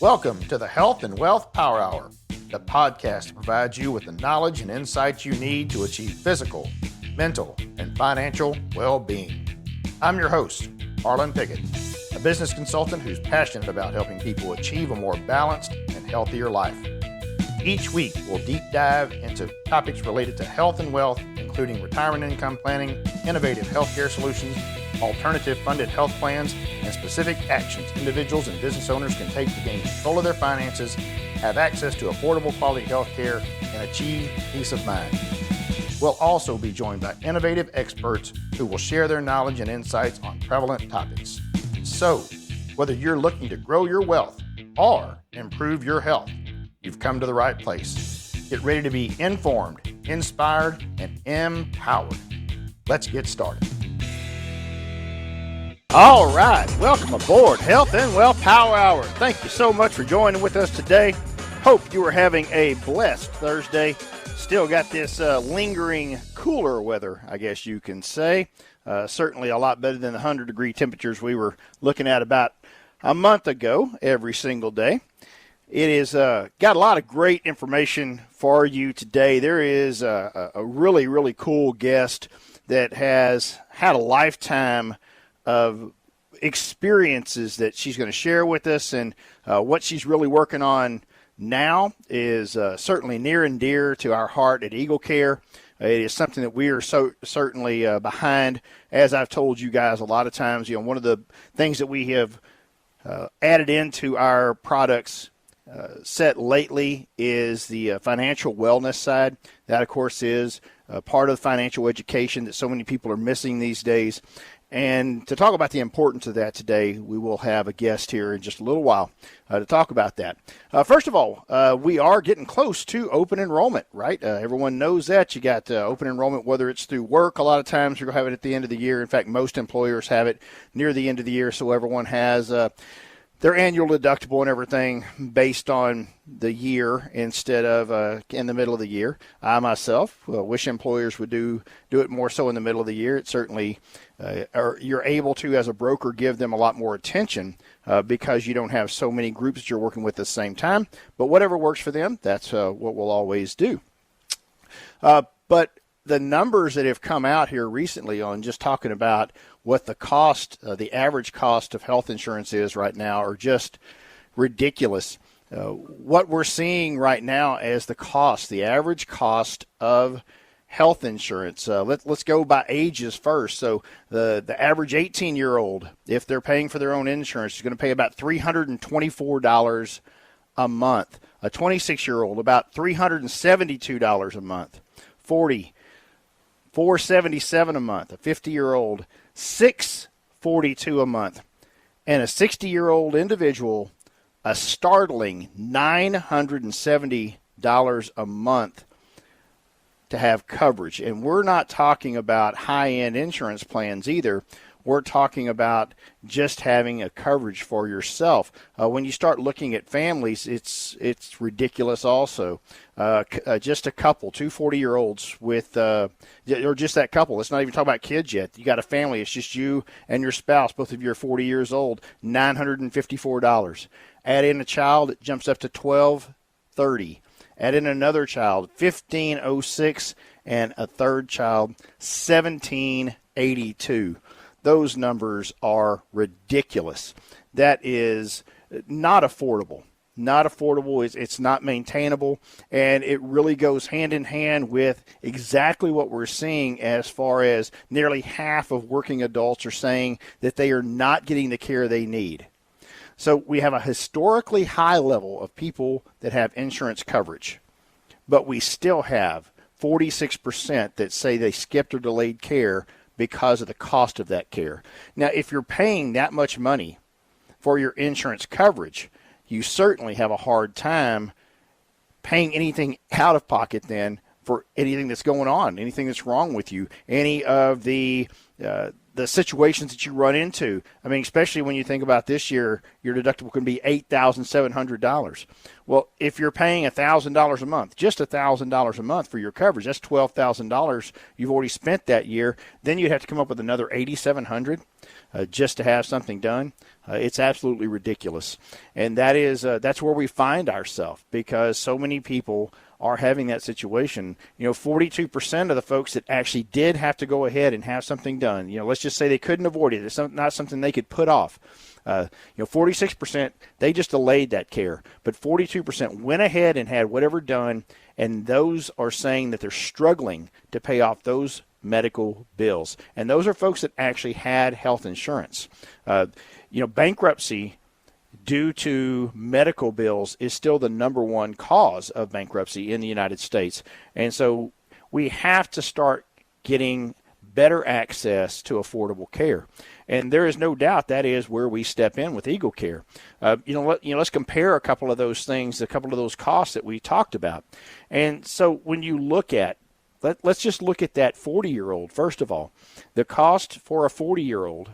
Welcome to the Health and Wealth Power Hour, the podcast that provides you with the knowledge and insights you need to achieve physical, mental, and financial well-being. I'm your host, Harlon Pickett, a business consultant who's passionate about helping people achieve a more balanced and healthier life. Each week, we'll deep dive into topics related to health and wealth, including retirement income planning, innovative healthcare solutions, alternative funded health plans, and specific actions individuals and business owners can take to gain control of their finances, have access to affordable quality health care, and achieve peace of mind. We'll also be joined by innovative experts who will share their knowledge and insights on prevalent topics. So, whether you're looking to grow your wealth or improve your health, you've come to the right place. Get ready to be informed, inspired, and empowered. Let's get started. All right, welcome aboard Health and Wealth Power Hour. Thank you so much for joining with us today. Hope you are having a blessed Thursday. Still got this lingering cooler weather, I guess you can say. Certainly a lot better than the 100-degree temperatures we were looking at about a month ago every single day. It is got a lot of great information for you today. There is a really, really cool guest that has had a lifetime of experiences that she's going to share with us, and what she's really working on now is certainly near and dear to our heart at Eagle Care. It is something that we are so certainly behind. As I've told you guys a lot of times, one of the things that we have added into our products set lately is the financial wellness side. That, of course, is part of the financial education that so many people are missing these days. And to talk about the importance of that today, we will have a guest here in just a little while to talk about that. First of all, we are getting close to open enrollment, right? Everyone knows that. You got open enrollment, whether it's through work. A lot of times you're going to have it at the end of the year. In fact, most employers have it near the end of the year, so everyone has their annual deductible and everything based on the year instead of in the middle of the year. I myself wish employers would do it more so in the middle of the year. It certainly, you're able to, as a broker, give them a lot more attention because you don't have so many groups that you're working with at the same time. But whatever works for them, that's what we'll always do. But the numbers that have come out here recently on just talking about what the cost, the average cost of health insurance is right now are just ridiculous. What we're seeing right now as the average cost of health insurance. Let's go by ages first. So the average 18-year-old, if they're paying for their own insurance, is going to pay about $324 a month. A 26-year-old, about $372 a month. 40, $477 a month. A 50-year-old, $642 a month. And a 60-year-old individual, a startling $970 a month to have coverage. And we're not talking about high-end insurance plans either. We're talking about just having a coverage for yourself. When you start looking at families, it's ridiculous also. Just a couple, two 40-year-olds with, or just that couple. Let's not even talk about kids yet. You got a family. It's just you and your spouse. Both of you are 40 years old. $954. Add in a child, it jumps up to $1,230. Add in another child, $1,506, and a third child, $1,782. Those numbers are ridiculous. That is not affordable. Not affordable. It's not maintainable, and it really goes hand in hand with exactly what we're seeing as far as nearly half of working adults are saying that they are not getting the care they need. So we have a historically high level of people that have insurance coverage, but we still have 46% that say they skipped or delayed care because of the cost of that care. Now, if you're paying that much money for your insurance coverage, you certainly have a hard time paying anything out of pocket then for anything that's going on, anything that's wrong with you, any of the the situations that you run into. I mean, especially when you think about this year, your deductible can be $8,700. Well, if you're paying $1,000 a month, just $1,000 a month for your coverage, that's $12,000 you've already spent that year. Then you'd have to come up with another $8,700 just to have something done. It's absolutely ridiculous. And that's where we find ourselves, because so many people are having that situation. 42% of the folks that actually did have to go ahead and have something done, let's just say they couldn't avoid it. It's not something they could put off. 46%, they just delayed that care. But 42% went ahead and had whatever done, and those are saying that they're struggling to pay off those medical bills. And those are folks that actually had health insurance. Bankruptcy due to medical bills is still the number one cause of bankruptcy in the United States. And so we have to start getting better access to affordable care. And there is no doubt that is where we step in with Eagle Care. Let's compare a couple of those things, a couple of those costs that we talked about. And so when you look at, let's just look at that 40-year-old, first of all. The cost for a 40-year-old,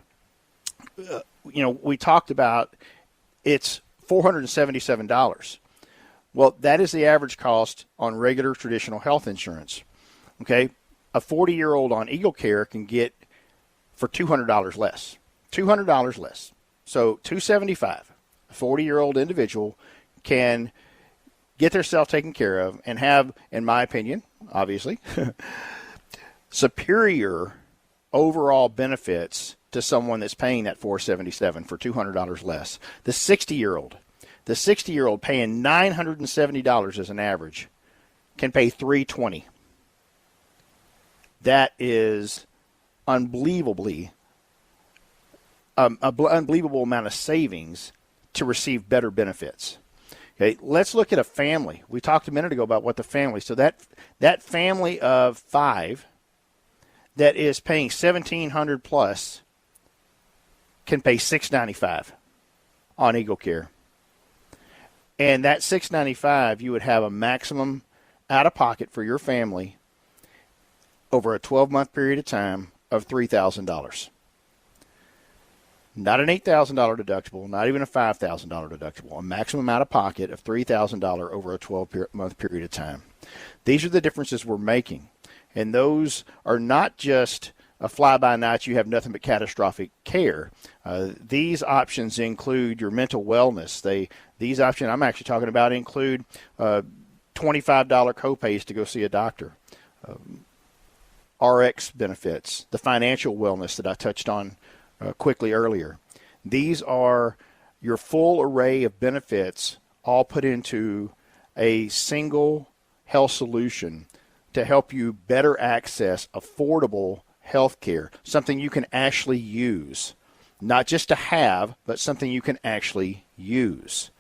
we talked about, it's $477. Well, that is the average cost on regular traditional health insurance. Okay, a 40-year-old on Eagle Care can get for $200 less. $200 less. So $275. A 40-year-old individual can get themselves taken care of and have, in my opinion, obviously, superior overall benefits to someone that's paying that $477 for $200 less. The 60-year-old paying $970 as an average can pay $320. That is unbelievable amount of savings to receive better benefits. Okay, let's look at a family. We talked a minute ago about what the family. So that family of 5 that is paying $1,700 plus can pay $695 on Eagle Care. And that $695, you would have a maximum out-of-pocket for your family over a 12-month period of time of $3,000. Not an $8,000 deductible, not even a $5,000 deductible, a maximum out-of-pocket of $3,000 over a 12-month period of time. These are the differences we're making. And those are not just a fly-by-night, you have nothing but catastrophic care. These options include your mental wellness. These options I'm actually talking about include $25 copays to go see a doctor, RX benefits, the financial wellness that I touched on quickly earlier. These are your full array of benefits all put into a single health solution to help you better access affordable health care, something you can actually use, not just to have, but something you can actually use.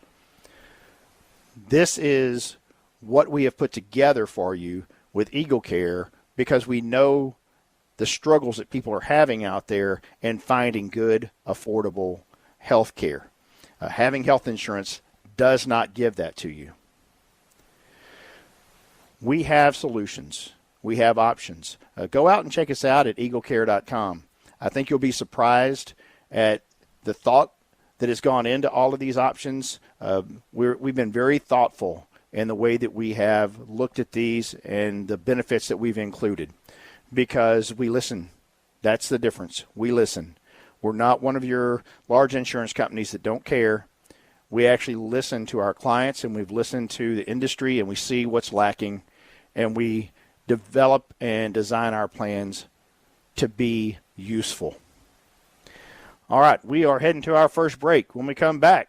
This is what we have put together for you with Eagle Care, because we know the struggles that people are having out there and finding good, affordable health care. Having health insurance does not give that to you. We have solutions. We have options. Go out and check us out at eaglecare.com. I think you'll be surprised at the thought that has gone into all of these options. We've been very thoughtful in the way that we have looked at these and the benefits that we've included, because we listen. That's the difference. We listen. We're not one of your large insurance companies that don't care. We actually listen to our clients, and we've listened to the industry, and we see what's lacking, and we develop and design our plans to be useful. All right, we are heading to our first break. When we come back,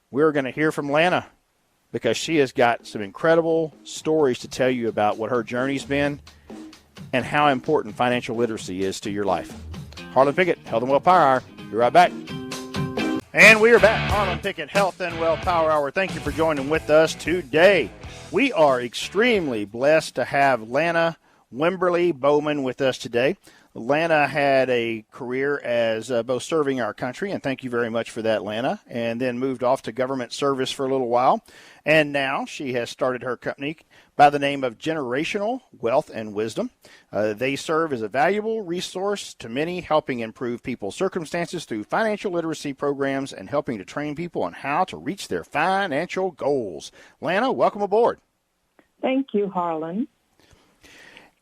we're going to hear from Lana, because she has got some incredible stories to tell you about what her journey's been and how important financial literacy is to your life. Harlon Pickett, Health and Well Power Hour. Be right back. And we are back. Harlon Pickett, Health and Well Power Hour. Thank you for joining with us today. We are extremely blessed to have Lana Wimberly-Bowman with us today. Lana had a career as both serving our country, and thank you very much for that, Lana, and then moved off to government service for a little while. And now she has started her company by the name of Generational Wealth and Wisdom. They serve as a valuable resource to many, helping improve people's circumstances through financial literacy programs and helping to train people on how to reach their financial goals. Lana, welcome aboard. Thank you, Harlan.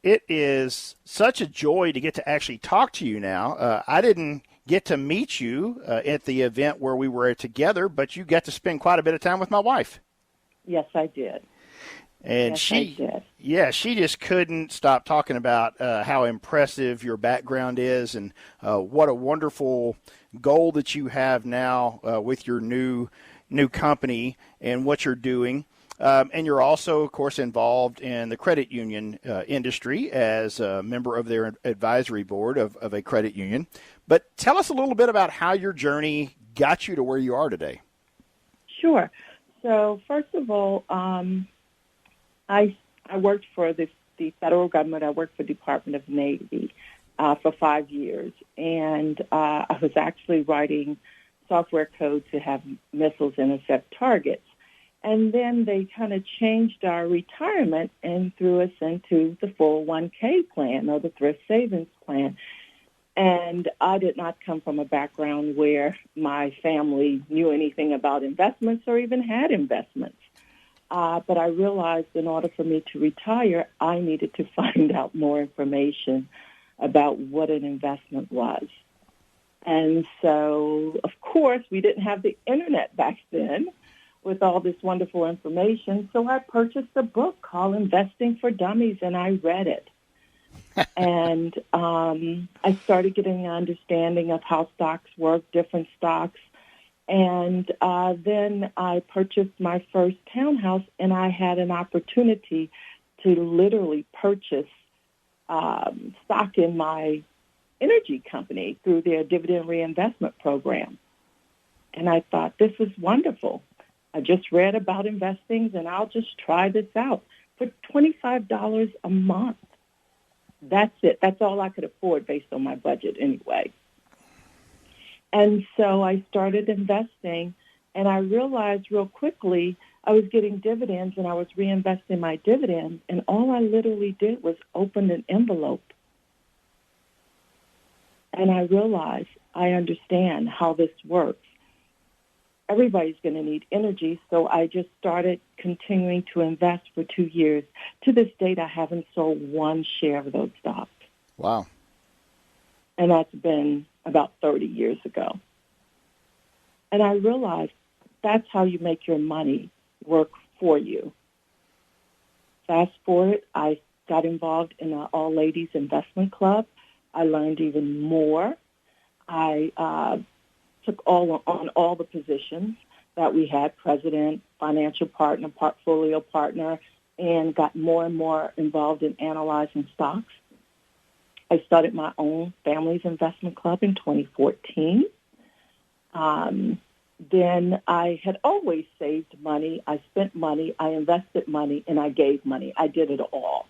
It is such a joy to get to actually talk to you now. I didn't get to meet you at the event where we were together, but you got to spend quite a bit of time with my wife. Yes, I did. And yes, she, I did. Yeah, she just couldn't stop talking about how impressive your background is and what a wonderful goal that you have now with your new company and what you're doing. And you're also, of course, involved in the credit union industry as a member of their advisory board of a credit union. But tell us a little bit about how your journey got you to where you are today. Sure. So, first of all, I worked for the federal government. I worked for the Department of Navy for 5 years. And I was actually writing software code to have missiles intercept targets. And then they kind of changed our retirement and threw us into the 401k plan or the thrift savings plan. And I did not come from a background where my family knew anything about investments or even had investments. But I realized in order for me to retire, I needed to find out more information about what an investment was. And so, of course, we didn't have the internet back then with all this wonderful information. So I purchased a book called Investing for Dummies, and I read it. And I started getting an understanding of how stocks work, different stocks. And then I purchased my first townhouse, and I had an opportunity to literally purchase stock in my energy company through their dividend reinvestment program. And I thought, this is wonderful. I just read about investing, and I'll just try this out for $25 a month. That's it. That's all I could afford based on my budget anyway. And so I started investing, and I realized real quickly I was getting dividends, and I was reinvesting my dividends, and all I literally did was open an envelope. And I realized I understand how this works. Everybody's going to need energy, so I just started continuing to invest for 2 years. To this date, I haven't sold one share of those stocks. Wow. And that's been about 30 years ago. And I realized that's how you make your money work for you. Fast forward, I got involved in an all-ladies investment club. I learned even more. I took on all the positions that we had, president, financial partner, portfolio partner, and got more and more involved in analyzing stocks. I started my own family's investment club in 2014. Then I had always saved money. I spent money, I invested money, and I gave money. I did it all,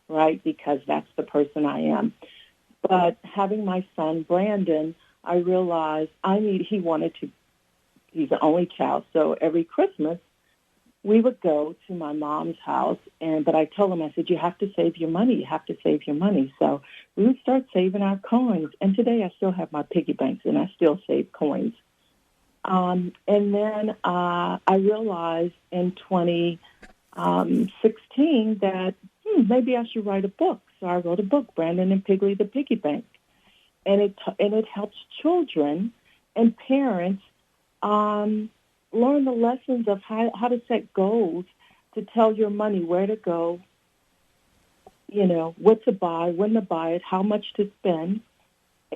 right, because that's the person I am. But having my son, Brandon, I realized he's the only child, so every Christmas we would go to my mom's house, but I told him, I said, you have to save your money, you have to save your money. So we would start saving our coins, and today I still have my piggy banks, and I still save coins. And then I realized in 2016 that maybe I should write a book. So I wrote a book, Brandon and Piggly the Piggy Bank. And it helps children and parents learn the lessons of how to set goals, to tell your money where to go, what to buy, when to buy it, how much to spend,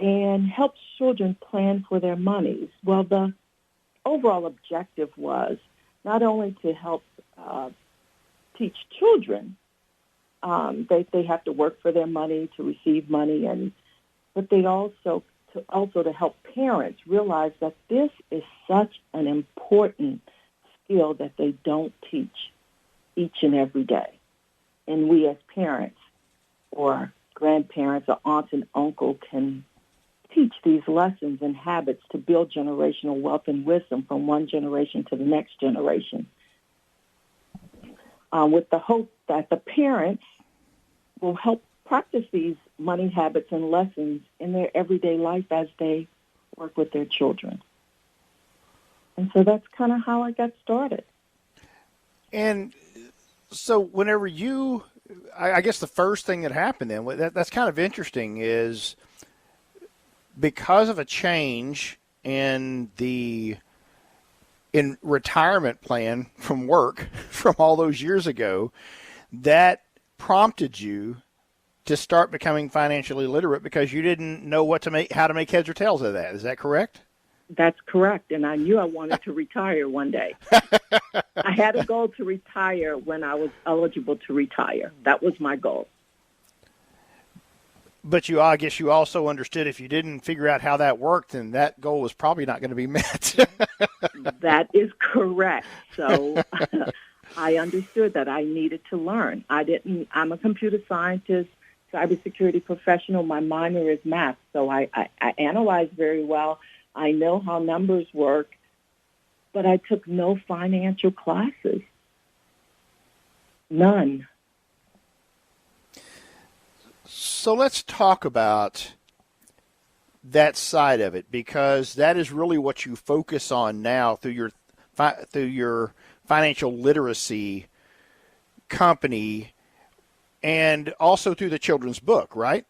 and helps children plan for their monies. Well, the overall objective was not only to help teach children, they have to work for their money, to receive money, but they also to help parents realize that this is such an important skill that they don't teach each and every day. And we as parents or grandparents or aunts and uncle can teach these lessons and habits to build generational wealth and wisdom from one generation to the next generation, with the hope that the parents will help practice these money habits and lessons in their everyday life as they work with their children. And so that's kind of how I got started. And so whenever I guess the first thing that happened then, that's kind of interesting, is because of a change in retirement plan from work from all those years ago, that prompted you to start becoming financially literate because you didn't know how to make heads or tails of that. Is that correct? That's correct. And I knew I wanted to retire one day. I had a goal to retire when I was eligible to retire. That was my goal. But I guess you also understood if you didn't figure out how that worked, then that goal was probably not going to be met. That is correct. So I understood that I needed to learn. I'm a computer scientist, cybersecurity professional. My minor is math, so I analyze very well. I know how numbers work, but I took no financial classes. None. So let's talk about that side of it, because that is really what you focus on now through your financial literacy company and also through the children's book, right?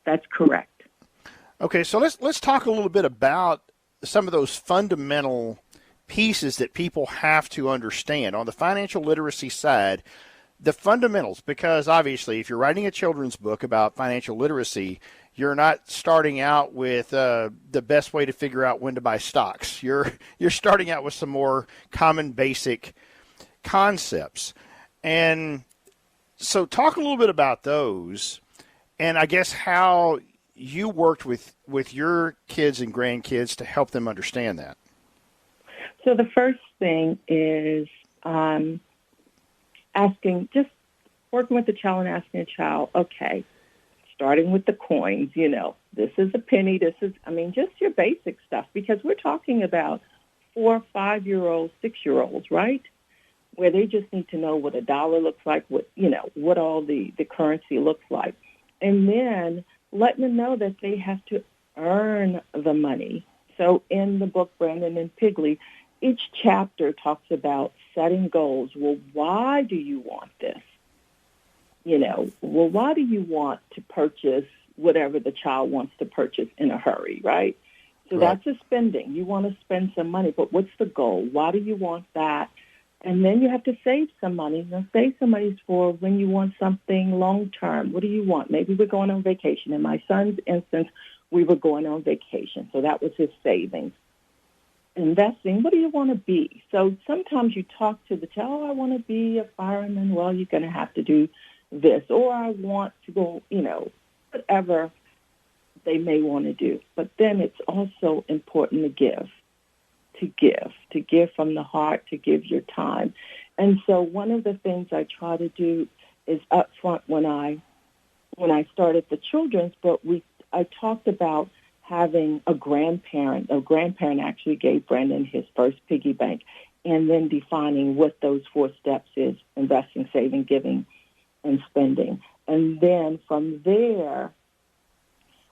That's correct. Okay, so let's talk a little bit about some of those fundamental pieces that people have to understand on the financial literacy side, the fundamentals, because obviously if you're writing a children's book about financial literacy, you're not starting out with the best way to figure out when to buy stocks. You're starting out with some more common basic concepts. And so talk a little bit about those, and I guess how you worked with your kids and grandkids to help them understand that. So the first thing is working with the child and asking a child, okay, starting with the coins, this is a penny, just your basic stuff, because we're talking about 4-, 5-year-olds, 6-year-olds, right? Where they just need to know what a dollar looks like, what all the currency looks like. And then letting them know that they have to earn the money. So in the book, Brandon and Piggly, each chapter talks about setting goals. Well, why do you want this? Why do you want to purchase whatever the child wants to purchase in a hurry, right? So That's a spending. You want to spend some money, but what's the goal? Why do you want that? And then you have to save some money. Now, save some money for when you want something long-term. What do you want? Maybe we're going on vacation. In my son's instance, we were going on vacation, so that was his savings. Investing, what do you want to be? So sometimes you talk to the child, I want to be a fireman. Well, you're going to have to do this. Or I want to go, whatever they may want to do. But then it's also important to give from the heart, to give your time. And so one of the things I try to do is up front when I started the children's book, I talked about having a grandparent. A grandparent actually gave Brandon his first piggy bank, and then defining what those 4 steps is: investing, saving, giving, and spending. And then from there,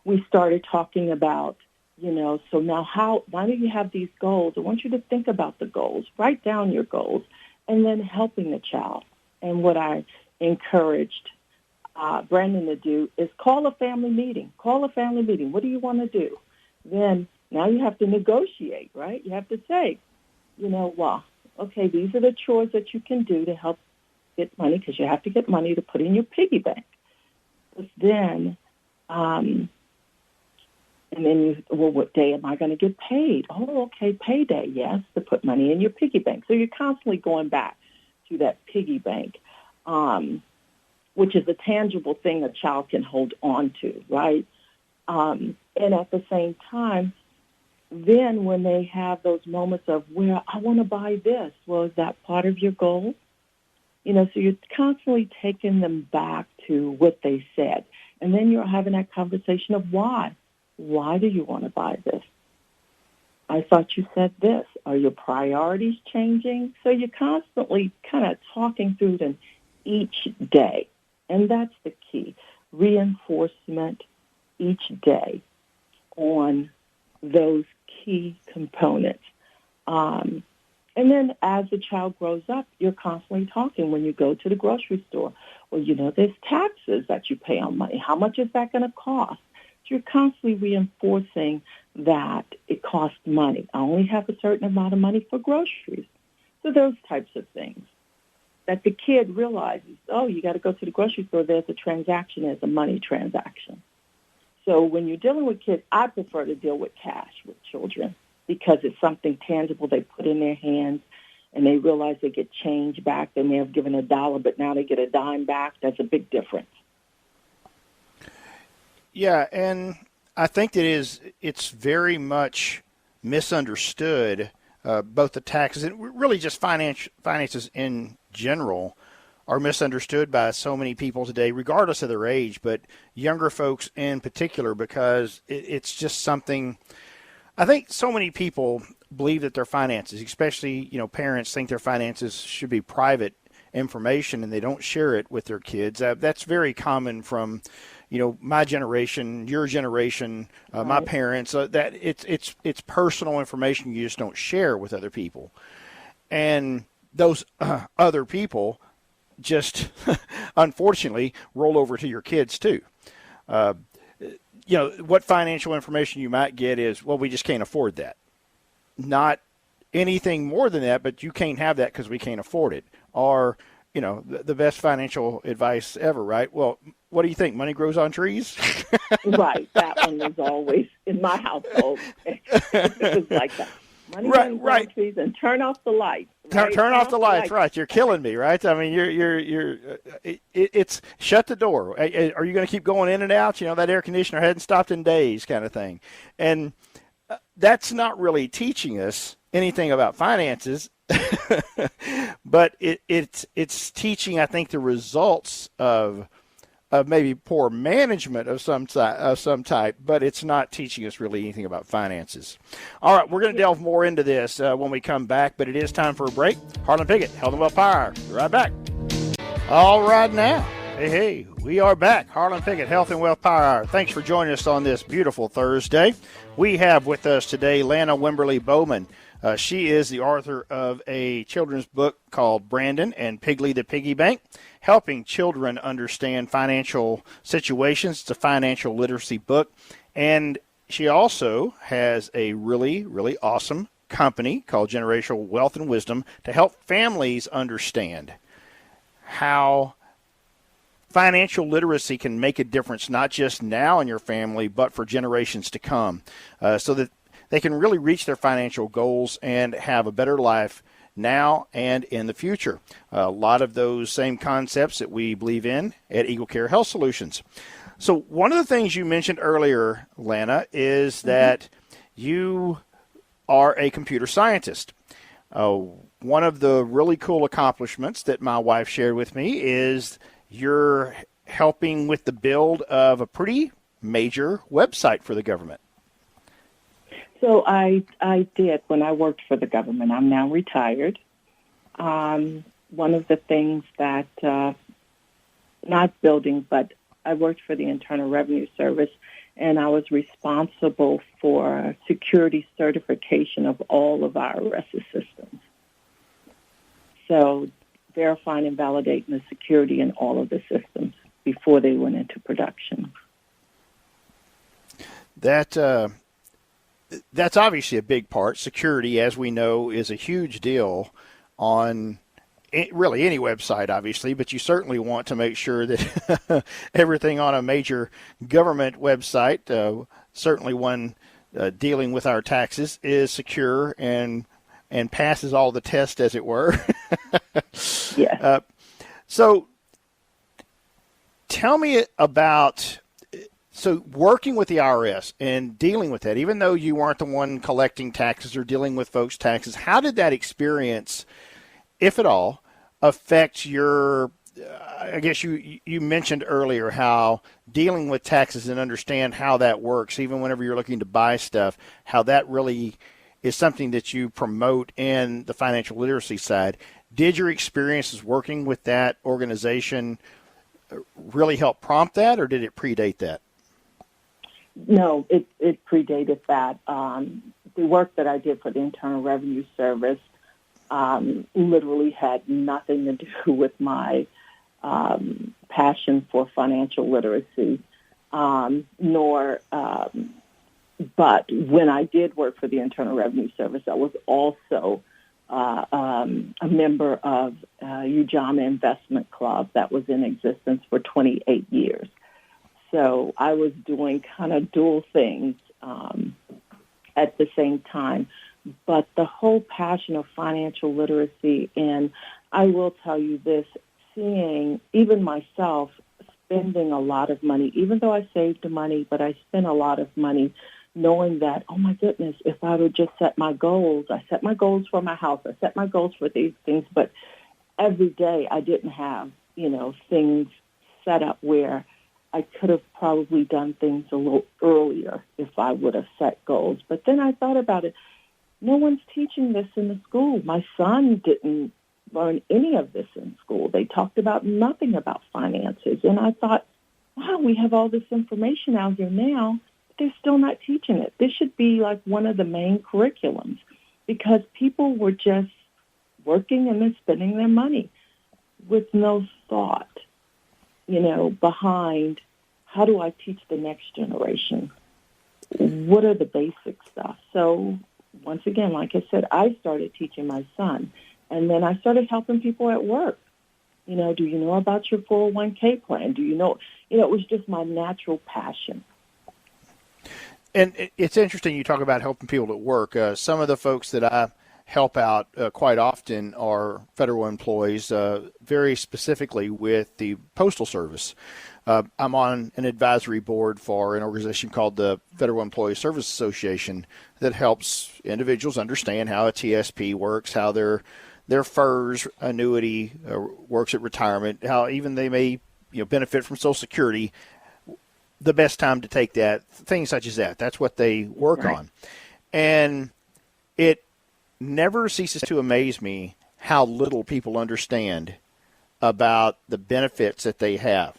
we started talking about, so now why do you have these goals? I want you to think about the goals, write down your goals, and then helping the child. And what I encouraged Brandon to do is call a family meeting. What do you want to do? Then now you have to negotiate, right? You have to say, okay, these are the chores that you can do to help get money, because you have to get money to put in your piggy bank. But then, what day am I going to get paid? Oh, okay, payday, yes, to put money in your piggy bank. So you're constantly going back to that piggy bank, which is a tangible thing a child can hold on to, right? And at the same time, then when they have those moments of, well, I want to buy this, well, is that part of your goal? So you're constantly taking them back to what they said. And then you're having that conversation of why. Why do you want to buy this? I thought you said this. Are your priorities changing? So you're constantly kind of talking through them each day. And that's the key. Reinforcement each day on those key components. And then as the child grows up, you're constantly talking when you go to the grocery store. Well, there's taxes that you pay on money. How much is that going to cost? So you're constantly reinforcing that it costs money. I only have a certain amount of money for groceries. So those types of things. That the kid realizes, you got to go to the grocery store. There's a transaction. There's a money transaction. So when you're dealing with kids, I prefer to deal with cash with children because it's something tangible they put in their hands and they realize they get change back. They may have given $1, but now they get a dime back. That's a big difference. Yeah, and I think it's very much misunderstood, both the taxes and really just finances in general are misunderstood by so many people today, regardless of their age, but younger folks in particular, because it's just something. I think so many people believe that their finances, especially, parents think their finances should be private information and they don't share it with their kids. That's very common from, my generation, your generation, my parents, that it's personal information you just don't share with other people. And those other people just, unfortunately, roll over to your kids too. What financial information you might get is, well, we just can't afford that. Not anything more than that, but you can't have that because we can't afford it. Or, the best financial advice ever, right? Well, what do you think? Money grows on trees? Right. That one was always in my household. It was like that. Money grows on trees and turn off the lights. Right? Turn off the lights, right? You're killing me, right? I mean, it's shut the door. Are you going to keep going in and out? That air conditioner hadn't stopped in days, kind of thing. And that's not really teaching us anything about finances, but it's teaching, I think, the results of maybe poor management of some type, but it's not teaching us really anything about finances. All right, we're going to delve more into this when we come back, but it is time for a break. Harlon Pickett, Health and Wealth Power. Be right back. All right now. Hey, we are back. Harlon Pickett, Health and Wealth Power Hour. Thanks for joining us on this beautiful Thursday. We have with us today Lana Wimberly-Bowman. She is the author of a children's book called Brandon and Piggly the Piggy Bank, helping children understand financial situations. It's a financial literacy book. And she also has a really, really awesome company called Generational Wealth and Wisdom to help families understand how financial literacy can make a difference, not just now in your family, but for generations to come, so that they can really reach their financial goals and have a better life now and in the future. A lot of those same concepts that we believe in at Eagle Care Health Solutions. So one of the things you mentioned earlier, Lana, is that you are a computer scientist. One of the really cool accomplishments that my wife shared with me is you're helping with the build of a pretty major website for the government. So I did when I worked for the government. I'm now retired. One of the things that, not building, but I worked for the Internal Revenue Service, and I was responsible for security certification of all of our RESA systems. So verifying and validating the security in all of the systems before they went into production. That's obviously a big part. Security, as we know, is a huge deal on really any website, obviously, but you certainly want to make sure that everything on a major government website, certainly one dealing with our taxes, is secure and passes all the tests, as it were. Yeah. So tell me about... So working with the IRS and dealing with that, even though you weren't the one collecting taxes or dealing with folks' taxes, how did that experience, if at all, affect your I guess you mentioned earlier how dealing with taxes and understand how that works, even whenever you're looking to buy stuff, how that really is something that you promote in the financial literacy side. Did your experiences working with that organization really help prompt that, or did it predate that? No, it predated that. The work that I did for the Internal Revenue Service literally had nothing to do with my passion for financial literacy, but when I did work for the Internal Revenue Service, I was also a member of UJAMA Investment Club that was in existence for 28 years. So I was doing kind of dual things at the same time. But the whole passion of financial literacy, and I will tell you this, seeing even myself spending a lot of money, even though I saved the money, but I spent a lot of money knowing that, oh my goodness, if I would just set my goals, I set my goals for my house, I set my goals for these things, but every day I didn't have, things set up where I could have probably done things a little earlier if I would have set goals. But then I thought about it. No one's teaching this in the school. My son didn't learn any of this in school. They talked about nothing about finances. And I thought, wow, we have all this information out here now, but they're still not teaching it. This should be like one of the main curriculums because people were just working and then spending their money with no thought, behind how do I teach the next generation? What are the basic stuff? So once again, like I said, I started teaching my son, and then I started helping people at work. Do you know about your 401k plan? Do you know? It was just my natural passion. And it's interesting you talk about helping people at work. Some of the folks that I help out quite often are federal employees, very specifically with the Postal Service. I'm on an advisory board for an organization called the Federal Employee Service Association that helps individuals understand how a TSP works, how their FERS annuity works at retirement, how even they may benefit from Social Security, the best time to take that, things such as that. That's what they work on. And it never ceases to amaze me how little people understand about the benefits that they have.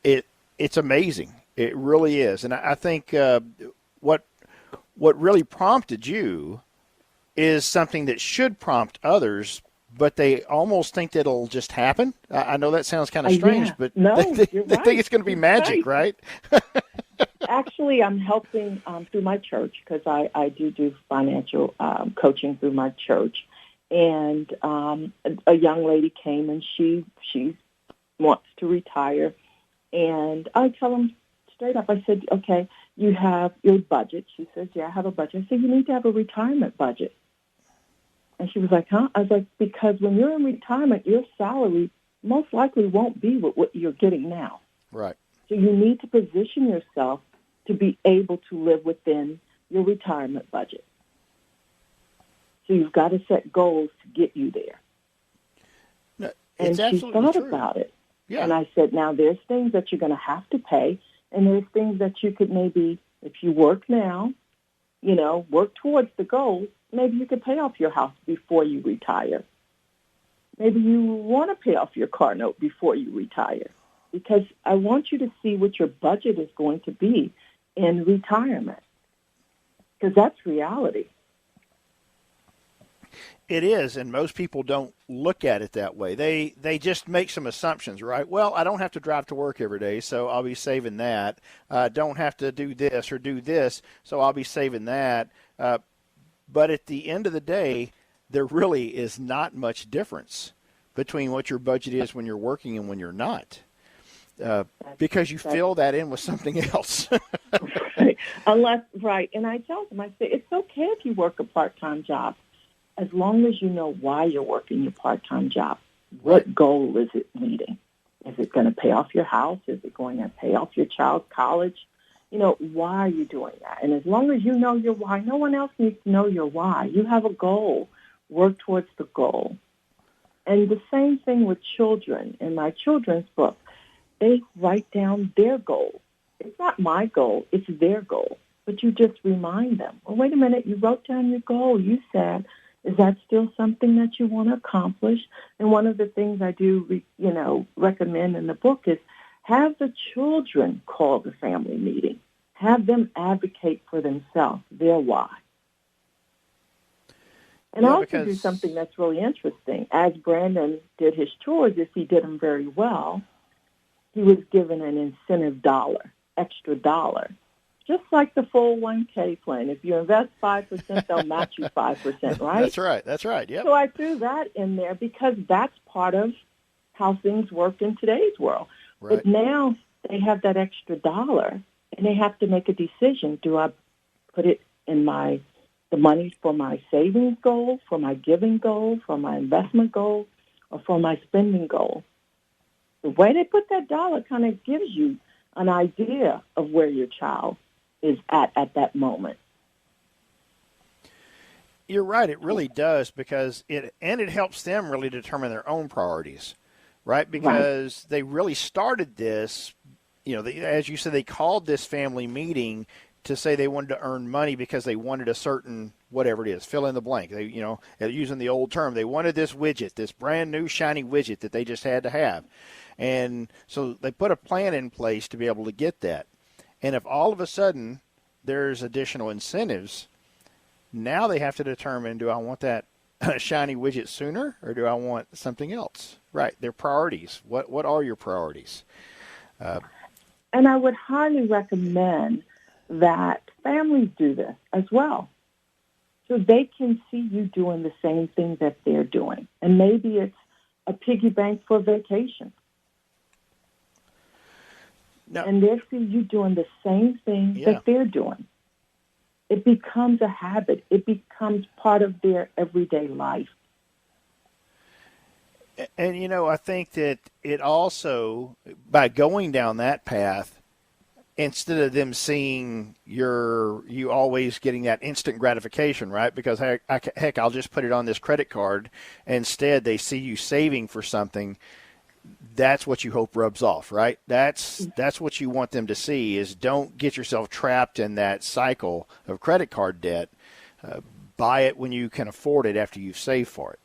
It's amazing. It really is. And I think what really prompted you is something that should prompt others, but they almost think that it'll just happen. I know that sounds kind of strange, but no, they right. think it's going to be magic, right? Actually, I'm helping through my church because I do financial coaching through my church. And a young lady came, and she wants to retire. And I tell them straight up, I said, okay, you have your budget. She says, yeah, I have a budget. I said, you need to have a retirement budget. And she was like, huh? I was like, because when you're in retirement, your salary most likely won't be what you're getting now. Right. So you need to position yourself to be able to live within your retirement budget. So you've got to set goals to get you there. No, and she thought about it. Yeah. And I said, now there's things that you're going to have to pay, and there's things that you could maybe, if you work now, work towards the goal, maybe you could pay off your house before you retire. Maybe you want to pay off your car note before you retire, because I want you to see what your budget is going to be in retirement, because that's reality. It is, and most people don't look at it that way. They just make some assumptions, right? Well, I don't have to drive to work every day, so I'll be saving that. Don't have to do this or do this, so I'll be saving that. But at the end of the day, there really is not much difference between what your budget is when you're working and when you're not, because you fill that in with something else. Right. Right. And I tell them, I say, it's okay if you work a part-time job, as long as you know why you're working your part-time job. What goal is it meeting? Is it going to pay off your house? Is it going to pay off your child's college? Why are you doing that? And as long as you know your why, no one else needs to know your why. You have a goal. Work towards the goal. And the same thing with children. In my children's book, they write down their goals. It's not my goal, it's their goal. But you just remind them, well, wait a minute, you wrote down your goal. You said, is that still something that you want to accomplish? And one of the things I do, recommend in the book is have the children call the family meeting. Have them advocate for themselves, their why. And also do something that's really interesting. As Brandon did his chores, if he did them very well, he was given an incentive extra dollar. Just like the 401k plan. If you invest 5%, they'll match you 5%, right? That's right, yep. So I threw that in there because that's part of how things work in today's world. Right. But now they have that extra dollar, and they have to make a decision. Do I put it in the money for my savings goal, for my giving goal, for my investment goal, or for my spending goal? The way they put that dollar kind of gives you an idea of where your child is at that moment. You're right. It really does because it helps them really determine their own priorities, right? Because they really started this, as you said, they called this family meeting to say they wanted to earn money because they wanted a certain, whatever it is, fill in the blank. They, using the old term, they wanted this widget, this brand new shiny widget that they just had to have. And so they put a plan in place to be able to get that. And if all of a sudden there's additional incentives, now they have to determine, do I want that shiny widget sooner or do I want something else? Right, their priorities. What are your priorities? And I would highly recommend that families do this as well, so they can see you doing the same thing that they're doing. And maybe it's a piggy bank for vacation. No. And they see you doing the same thing that they're doing. It becomes a habit. It becomes part of their everyday life. And, I think that it also, by going down that path, instead of them seeing you always getting that instant gratification, right? Because, heck, I'll just put it on this credit card. Instead, they see you saving for something. That's what you hope rubs off, right? That's what you want them to see is don't get yourself trapped in that cycle of credit card debt. Buy it when you can afford it after you've saved for it.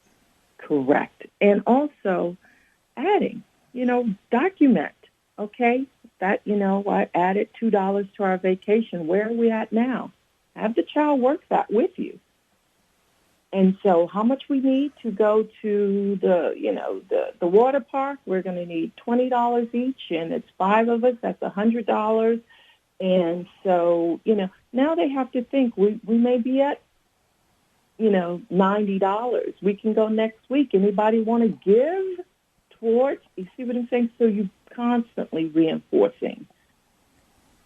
Correct. And also adding, document, okay? That, I added $2 to our vacation. Where are we at now? Have the child work that with you. And so how much we need to go to the water park, we're going to need $20 each, and it's 5 of us, that's $100. And so, now they have to think we may be at, $90. We can go next week. Anybody want to give towards, you see what I'm saying? So you constantly reinforcing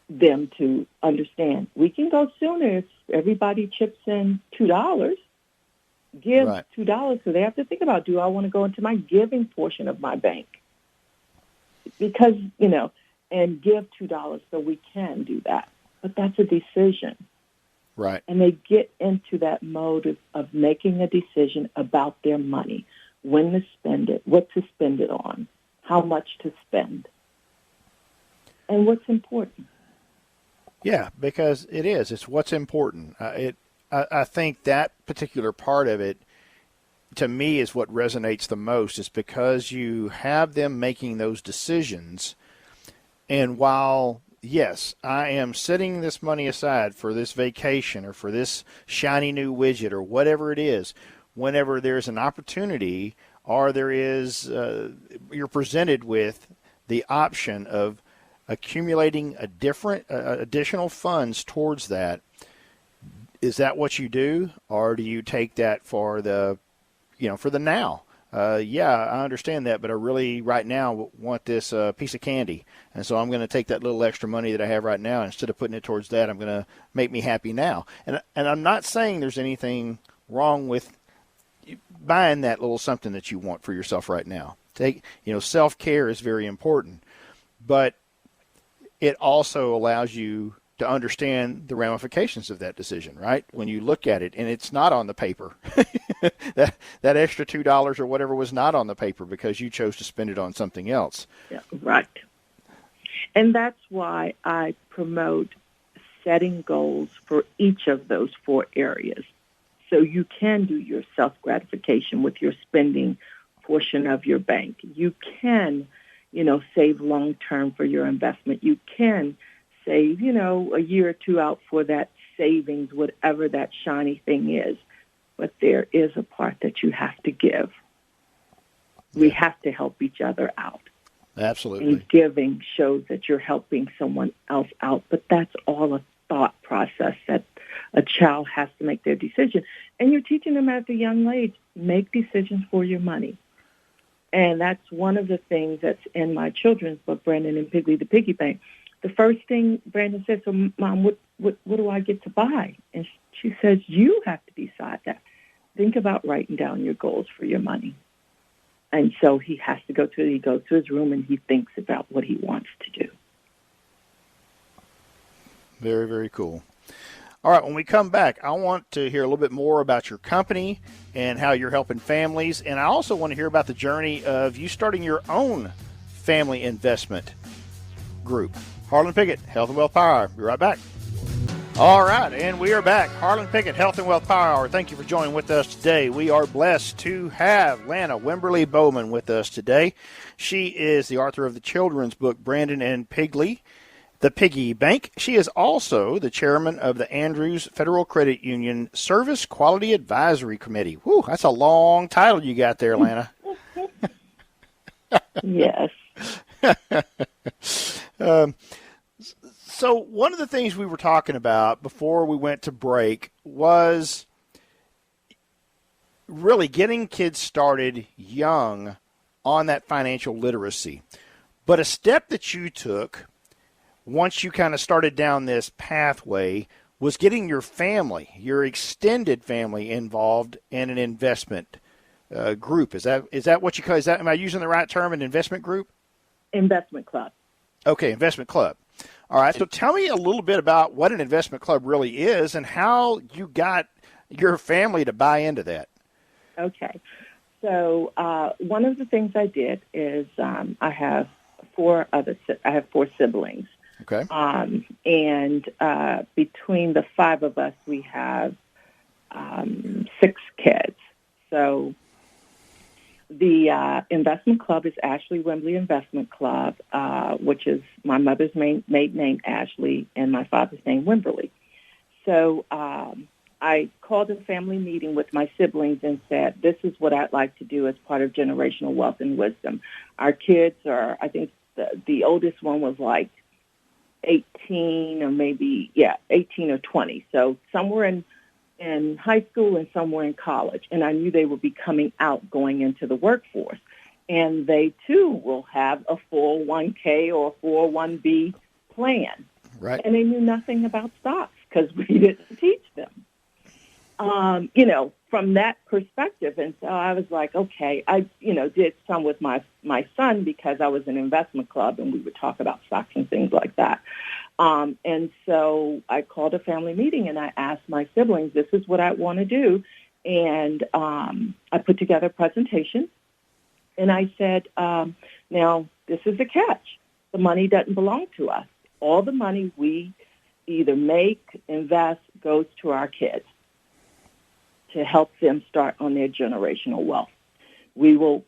them to understand we can go sooner if everybody chips in $2. Give $2, so they have to think about, do I want to go into my giving portion of my bank? Because, and give $2 so we can do that. But that's a decision. Right. And they get into that mode of making a decision about their money, when to spend it, what to spend it on, how much to spend, and what's important. Yeah, because it's what's important. I think that particular part of it, to me, is what resonates the most, is because you have them making those decisions. And while, yes, I am setting this money aside for this vacation or for this shiny new widget or whatever it is, whenever there's an opportunity or there is, you're presented with the option of accumulating additional funds towards that. Is that what you do, or do you take that for the now? I understand that, but I really right now want this piece of candy, and so I'm going to take that little extra money that I have right now. Instead of putting it towards that, I'm going to make me happy now. And I'm not saying there's anything wrong with buying that little something that you want for yourself right now. Self-care is very important, but it also allows you to understand the ramifications of that decision, right? When you look at it, and it's not on the paper. that extra $2 or whatever was not on the paper because you chose to spend it on something else. Yeah, right. And that's why I promote setting goals for each of those 4 areas. So you can do your self-gratification with your spending portion of your bank. You can, save long-term for your investment. You can save, a year or 2 out for that savings, whatever that shiny thing is. But there is a part that you have to give. We have to help each other out. Absolutely. And giving shows that you're helping someone else out, but that's all a thought process that a child has to make their decision. And you're teaching them at a young age, make decisions for your money. And that's one of the things that's in my children's book, Brandon and Piggly the Piggy Bank. The first thing Brandon said, so Mom, what do I get to buy? And she says, you have to decide that. Think about writing down your goals for your money. And so he goes to his room and he thinks about what he wants to do. Very, very cool. All right, when we come back, I want to hear a little bit more about your company and how you're helping families. And I also want to hear about the journey of you starting your own family investment group. Harlon Pickett, Health and Wealth Power Hour. Be right back. All right, and we are back. Harlon Pickett, Health and Wealth Power Hour. Thank you for joining with us today. We are blessed to have Lana Wimberly-Bowman with us today. She is the author of the children's book, Brandon and Piggly the Piggy Bank. She is also the chairman of the Andrews Federal Credit Union Service Quality Advisory Committee. Whew, that's a long title you got there, Lana. Yes. So one of the things we were talking about before we went to break was really getting kids started young on that financial literacy. But a step that you took once you kind of started down this pathway was getting your family, your extended family, involved in an investment group. Is that what you call? Am I using the right term? An investment group? Investment club. Okay, investment club. All right. So tell me a little bit about what an investment club really is and how you got your family to buy into that. Okay. So one of the things I did is I have 4 siblings. Okay. And between the 5 of us, we have 6 kids. So the investment club is Ashley Wimberly Investment Club, which is my mother's maiden name, Ashley, and my father's name, Wimberly. So I called a family meeting with my siblings and said, this is what I'd like to do as part of generational wealth and wisdom. Our kids are, I think the oldest one was like 18 or 20. So somewhere in high school and somewhere in college. And I knew they would be coming out going into the workforce. And they, too, will have a 401k or a 401b plan. Right. And they knew nothing about stocks because we didn't teach them. From that perspective. And so I was like, okay, I, did some with my son because I was in an investment club and we would talk about stocks and things like that. And so I called a family meeting and I asked my siblings, this is what I want to do. And I put together a presentation and I said, now this is the catch. The money doesn't belong to us. All the money we either make, invest, goes to our kids to help them start on their generational wealth. We will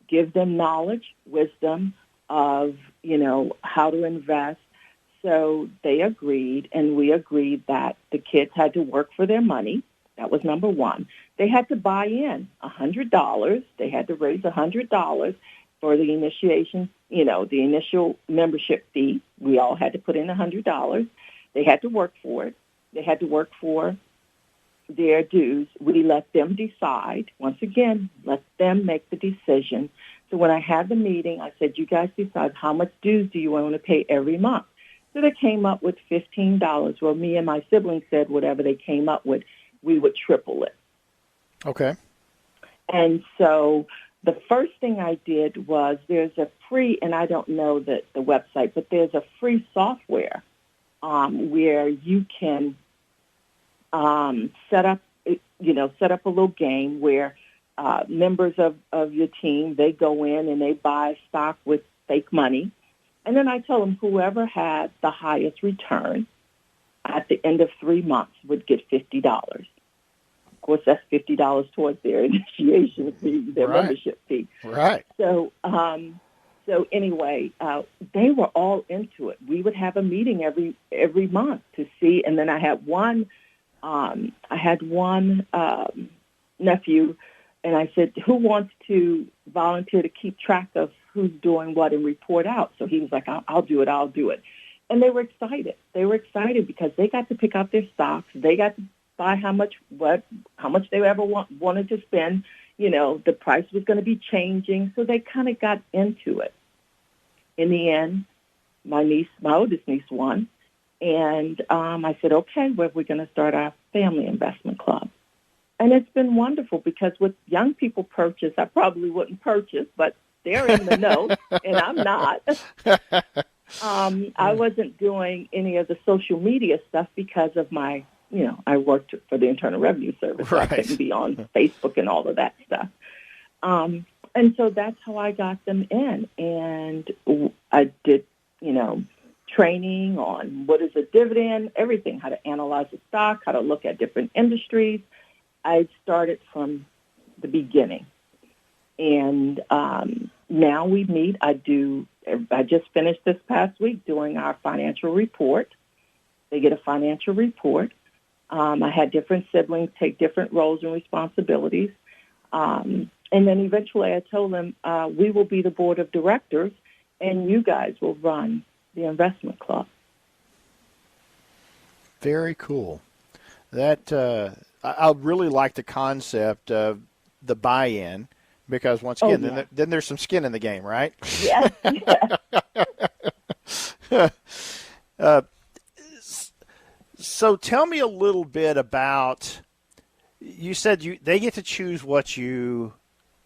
give them knowledge, wisdom of, how to invest. So they agreed, and we agreed that the kids had to work for their money. That was number one. They had to buy in $100. They had to raise $100 for the initiation, the initial membership fee. We all had to put in $100. They had to work for it. They had to work for their dues. We let them decide. Once again, let them make the decision. So when I had the meeting, I said, you guys decide how much dues do you want to pay every month. So they came up with $15. Well, me and my siblings said whatever they came up with, we would triple it. Okay. And so the first thing I did was there's a free, and I don't know the website, but there's a free software where you can set up a little game where members of your team, they go in and they buy stock with fake money. And then I tell them whoever had the highest return at the end of 3 months would get $50. Of course, that's $50 towards their initiation fee, their membership fee. Right. So anyway, they were all into it. We would have a meeting every month to see. And then I had one nephew, and I said, who wants to volunteer to keep track of who's doing what and report out? So he was like, I'll do it. And they were excited. They were excited because they got to pick out their stocks. They got to buy how much they ever wanted to spend. The price was going to be changing. So they kind of got into it. In the end, my oldest niece won. And I said, okay, we're going to start our family investment club. And it's been wonderful because with young people purchase, I probably wouldn't purchase, but they're in the know, and I'm not. I wasn't doing any of the social media stuff because of my, I worked for the Internal Revenue Service. Right. So I couldn't be on Facebook and all of that stuff. And so that's how I got them in. And I did, training on what is a dividend, everything, how to analyze a stock, how to look at different industries. I started from the beginning. And now we meet. I just finished this past week doing our financial report. They get a financial report. I had different siblings take different roles and responsibilities. And then eventually I told them, we will be the board of directors, and you guys will run the investment club. Very cool. That I really like the concept of the buy-in, because once again, then there's some skin in the game, right? Yes. So tell me a little bit about, you said they get to choose what you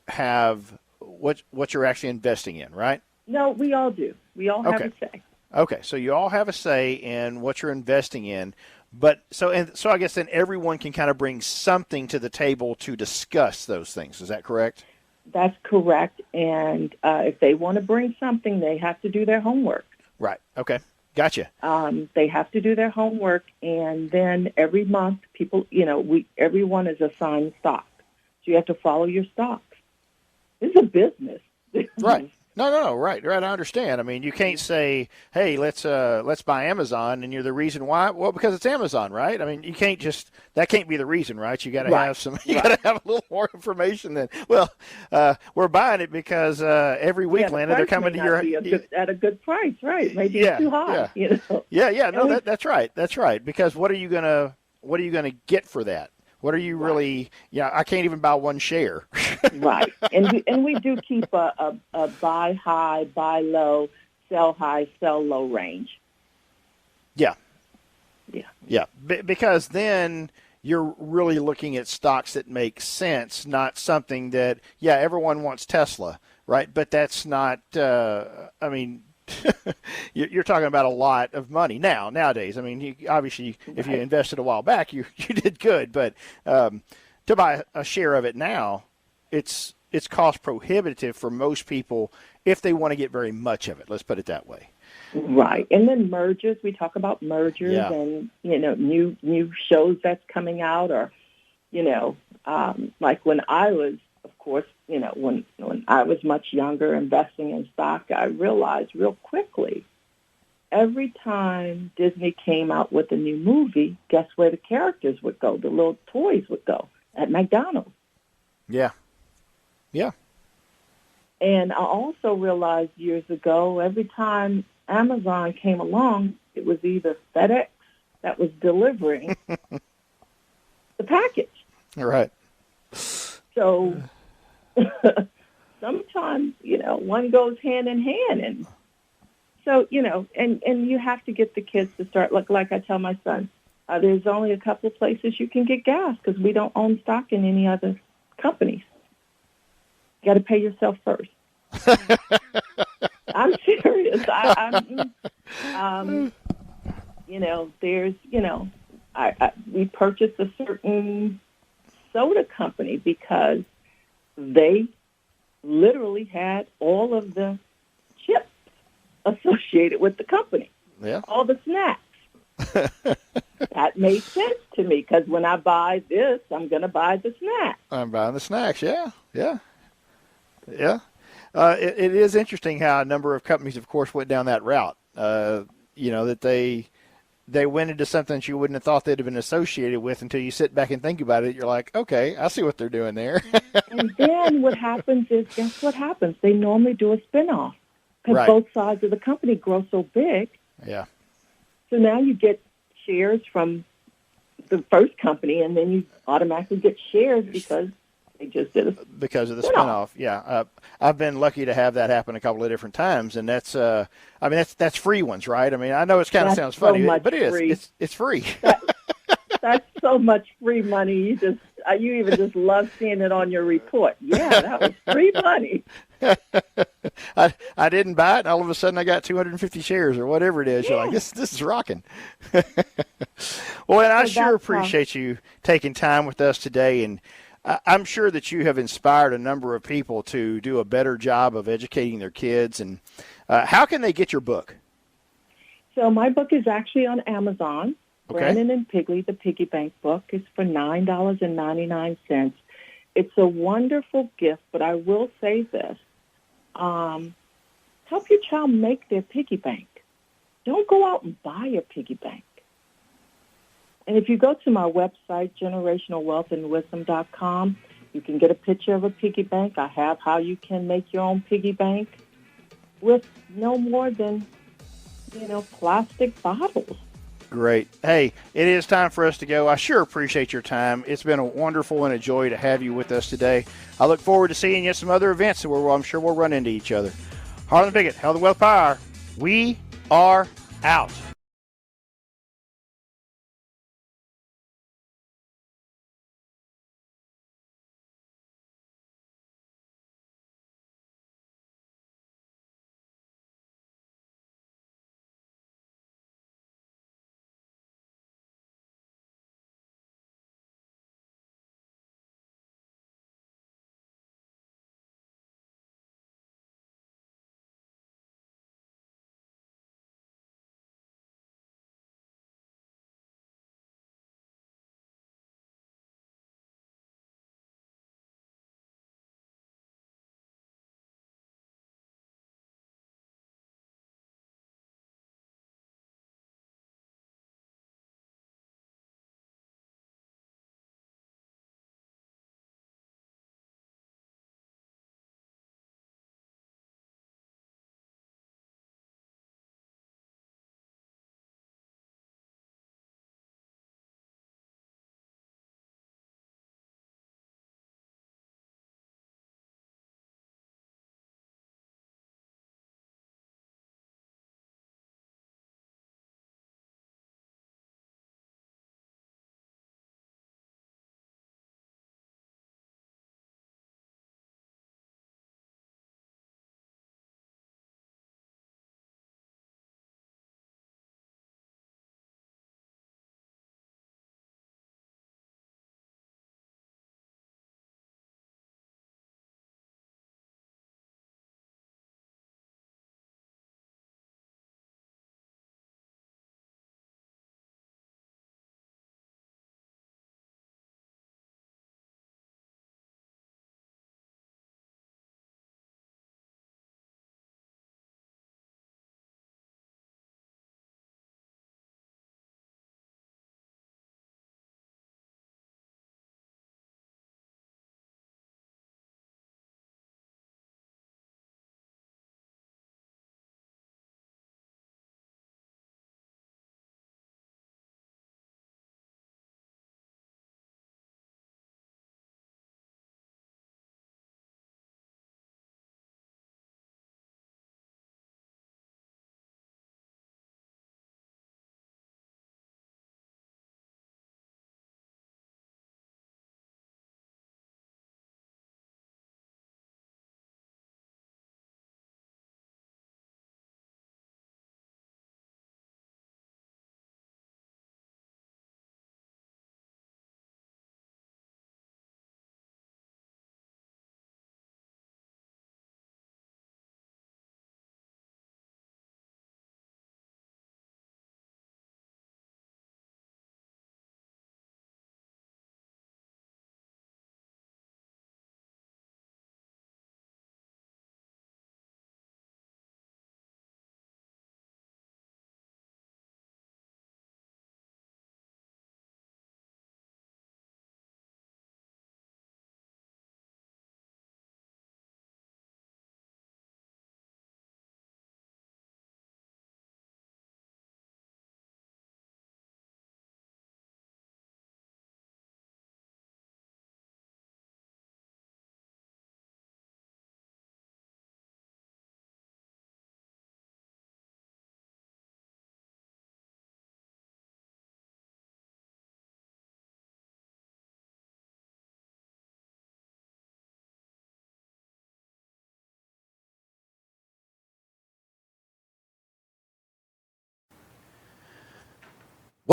have, what you're actually investing in, right? No, we all do. We all have a say. Okay, so you all have a say in what you're investing in, but so I guess then everyone can kind of bring something to the table to discuss those things. Is that correct? That's correct. And if they want to bring something, they have to do their homework. Right. Okay. Gotcha. They have to do their homework, and then every month, people, everyone is assigned stock. So you have to follow your stocks. It's a business. Right. No. Right. I understand. I mean, you can't say, "Hey, let's buy Amazon," and you're the reason why. Well, because it's Amazon, right? I mean, you can't that can't be the reason, right? You got to have some. You got to have a little more information than. Well, we're buying it because every week, Lana, they're coming to your at a good price, right? Maybe it's too high. Yeah. No, that's right. That's right. Because what are you gonna get for that? What are you really? Yeah, I can't even buy one share. Right, and we do keep a buy high, buy low, sell high, sell low range. Yeah. Because then you're really looking at stocks that make sense, not something that everyone wants Tesla, right? But that's not. I mean. You're talking about a lot of money nowadays. I mean, obviously, if you invested a while back, you did good. But to buy a share of it now, it's cost prohibitive for most people if they want to get very much of it. Let's put it that way. Right. And then mergers. We talk about mergers and new shows that's coming out, or like when I was. Of course, when I was much younger investing in stock, I realized real quickly, every time Disney came out with a new movie, guess where the characters would go? The little toys would go at McDonald's. Yeah. And I also realized years ago, every time Amazon came along, it was either FedEx that was delivering the package. All right. So sometimes, one goes hand in hand. And so, and you have to get the kids to start, like I tell my son, there's only a couple of places you can get gas because we don't own stock in any other companies. You got to pay yourself first. I'm serious. there's, we purchased a certain soda company because they literally had all of the chips associated with the company. Yeah. All the snacks. That made sense to me because when I buy this, I'm going to buy the snack. I'm buying the snacks. Yeah. It is interesting how a number of companies, of course, went down that route. That they went into something that you wouldn't have thought they'd have been associated with until you sit back and think about it. You're like, okay, I see what they're doing there. And then what happens is, guess what happens? They normally do a spinoff because both sides of the company grow so big. Yeah. So now you get shares from the first company, and then you automatically get shares because they just did it. Because of the spinoff. Yeah. I've been lucky to have that happen a couple of different times, and that's free ones, right? I mean, I know it kind of sounds funny, but it is. It's free. That's so much free money. You even just love seeing it on your report. Yeah, that was free money. I didn't buy it, and all of a sudden I got 250 shares or whatever it is. Yeah. You're like, this is rocking. Well, and I sure appreciate you taking time with us today, and I'm sure that you have inspired a number of people to do a better job of educating their kids. And how can they get your book? So my book is actually on Amazon. Okay. Brandon and Piggly, the Piggy Bank book, is for $9.99. It's a wonderful gift, but I will say this. Help your child make their piggy bank. Don't go out and buy a piggy bank. And if you go to my website, generationalwealthandwisdom.com, you can get a picture of a piggy bank. I have how you can make your own piggy bank with no more than, plastic bottles. Great. Hey, it is time for us to go. I sure appreciate your time. It's been a wonderful and a joy to have you with us today. I look forward to seeing you at some other events where I'm sure we'll run into each other. Harlon Pickett, Health and Wealth Power. We are out.